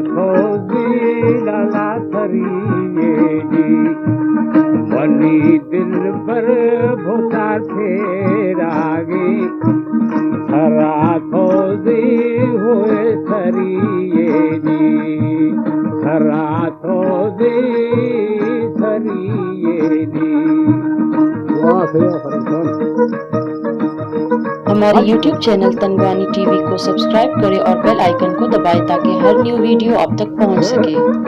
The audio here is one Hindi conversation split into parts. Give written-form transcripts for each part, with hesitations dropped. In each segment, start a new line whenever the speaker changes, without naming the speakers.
खोजी लाला थरिये जी मनी दिल पर भोता फेरागे हरा खोजी हुए थरिये जी हरा खोजी थरिये जी। वाह
हमारे YouTube चैनल तनवानी टीवी को सब्सक्राइब करें और बेल आइकन को दबाएं ताकि हर न्यू वीडियो आप तक पहुंच सके।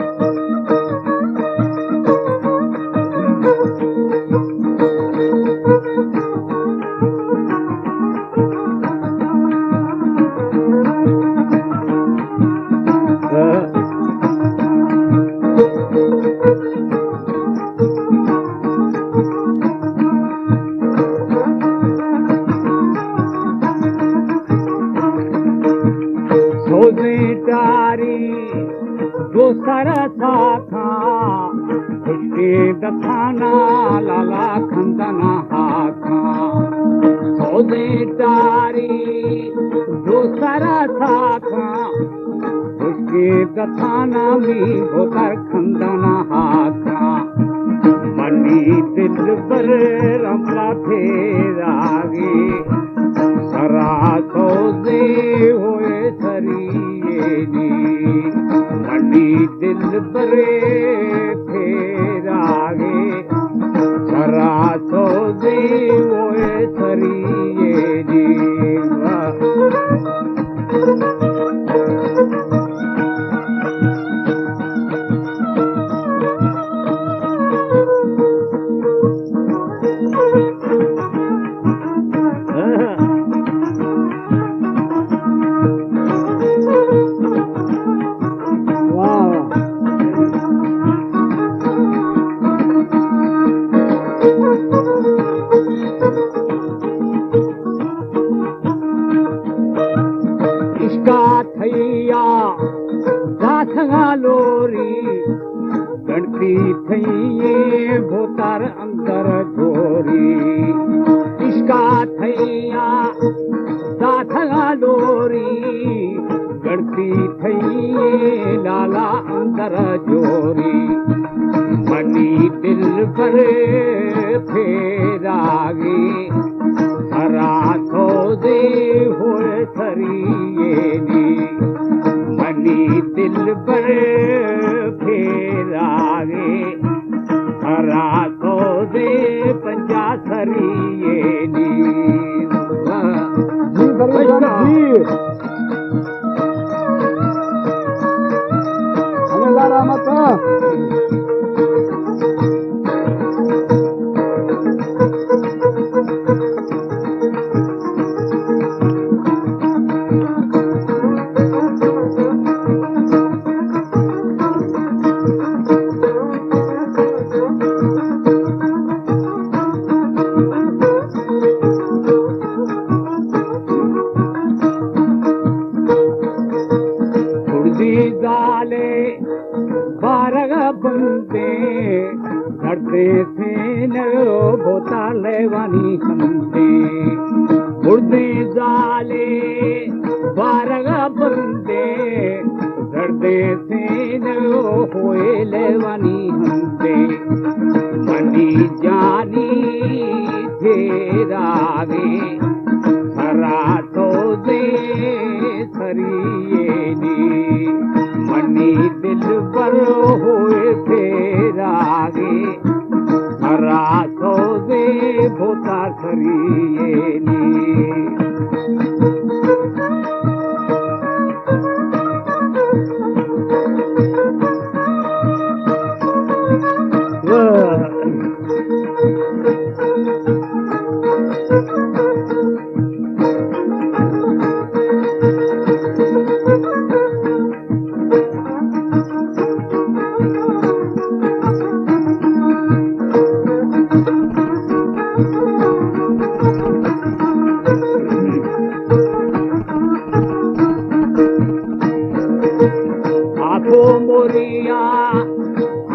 तारी जो सरसा था खुशके दखाना लाला खंदना हाथा सोदे तारी जो सरसा था खुशके दखाना भी होकर खंदना हाथा मनी दिल पर रमला फेरागे सरा सोदे हुए सरिये जी मनी दिल बरे फेरागे सरा सोदे हुए सरिये जी। थैया जाथगा लोरी गणती थैये भोतार अंदर जोरी इसका थैया जाथगा लोरी गणती थैये लाला अंदर जोरी मनी दिल पर फेरागे हरा खोदे हुए थरिये जी मनी दिल पर फेरागे हरा खोदे पंजा थरिये जी। जाले बारग बंदे धरते थे नो बोताले वानी हमदे उड़दे जाले बारग बंदे धरते थे नो होएले वानी हमदे मनी जानी फेरागे हरा तो दे थरिये जी मनी दिल पर हुए फेरागे हरा तो दे भोता थरिये जी।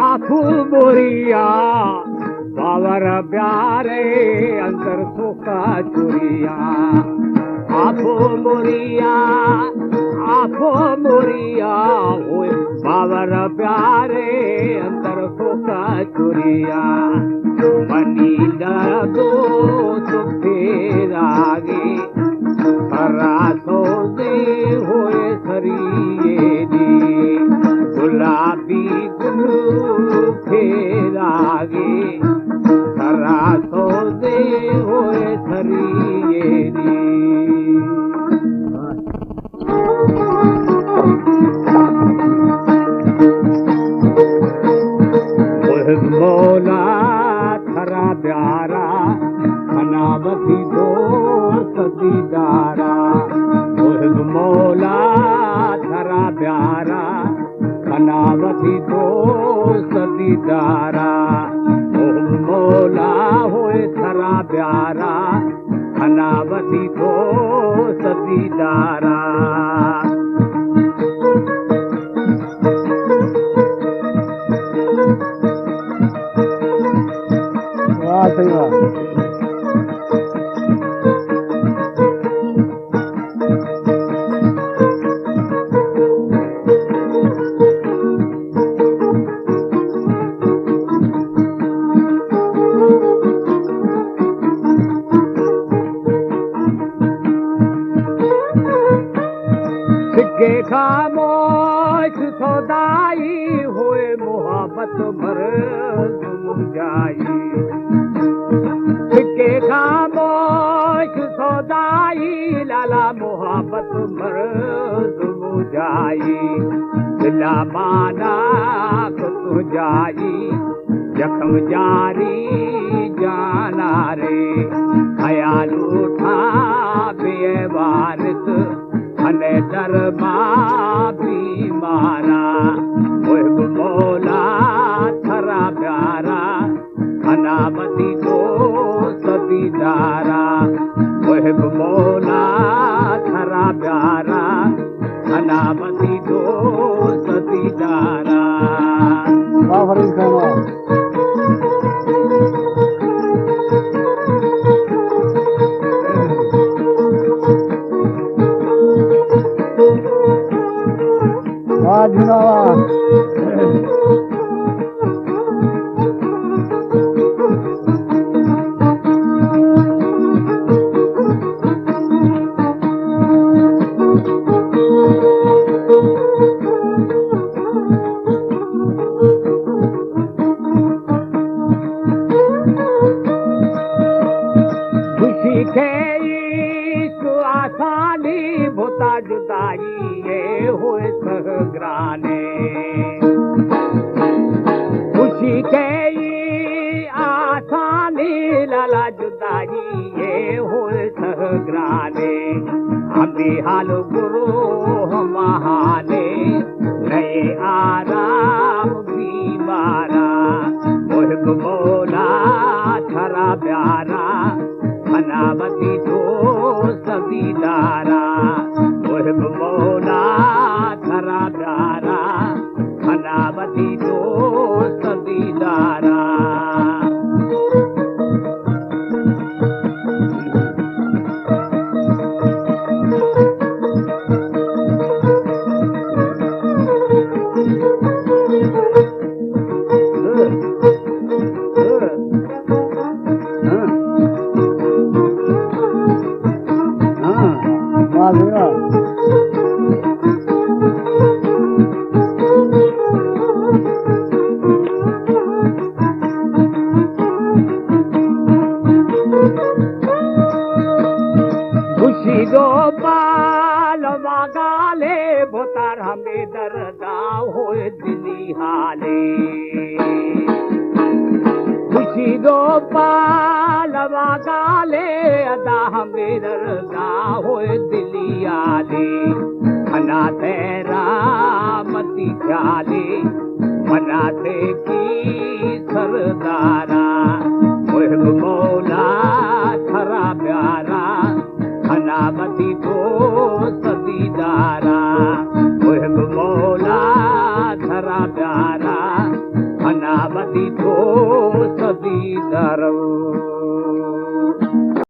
आखू बोरिया बावर प्यारे अंतर सोका चुरिया आखो मोरिया होए बाबर प्यारे अंदर सोका चुरिया मनी दो सुफेर आगे सो होए सरिये दी गुलाबी गुल फेर आगे सो होए सरिये दी मौला थरा प्यारा अनावती दो सदीदारा मौला थरा प्यारा अनावती दो सदीदारा मौला होए थरा प्यारा अनावती दो सदीदारा सही बात सिक्के खामोश सौदाई हुए मोहब्बत भर जाई सिक्के खामोश सौदाई लाला मोहब्बत भर जाई दिला माना तो जाई जख्म जारी जाना रे ख्याल उठा बेवारिस अने दरमा भी मारा मौला थरा प्यारा अनावती दो सदीदारा मौला थरा प्यारा अनावती दो सदीदारा खुशी के आसानी भूता जुदाई ये होए सहग्राने खुशी के आसानी लाला जुदाई ये होए सहग्राने अभी हाल गुरु महाने नए आराम भी मारा मौला थरा प्यारा अनावती दो सदीदारा मौला थरा प्यारा अनावती दो सदीदारा खुशी दो बाल वागाले भोतार हमें दर्दा होए दिली हाले खुशी दो बाल वागाले अदा हमें दर्दा होए दिली आले अना तेरा मती ख्याले मनाते की सरदारा मौला थरा प्यारा अनावती दो सदीदारा मौला थरा प्यारा अनावती दो सदीदारा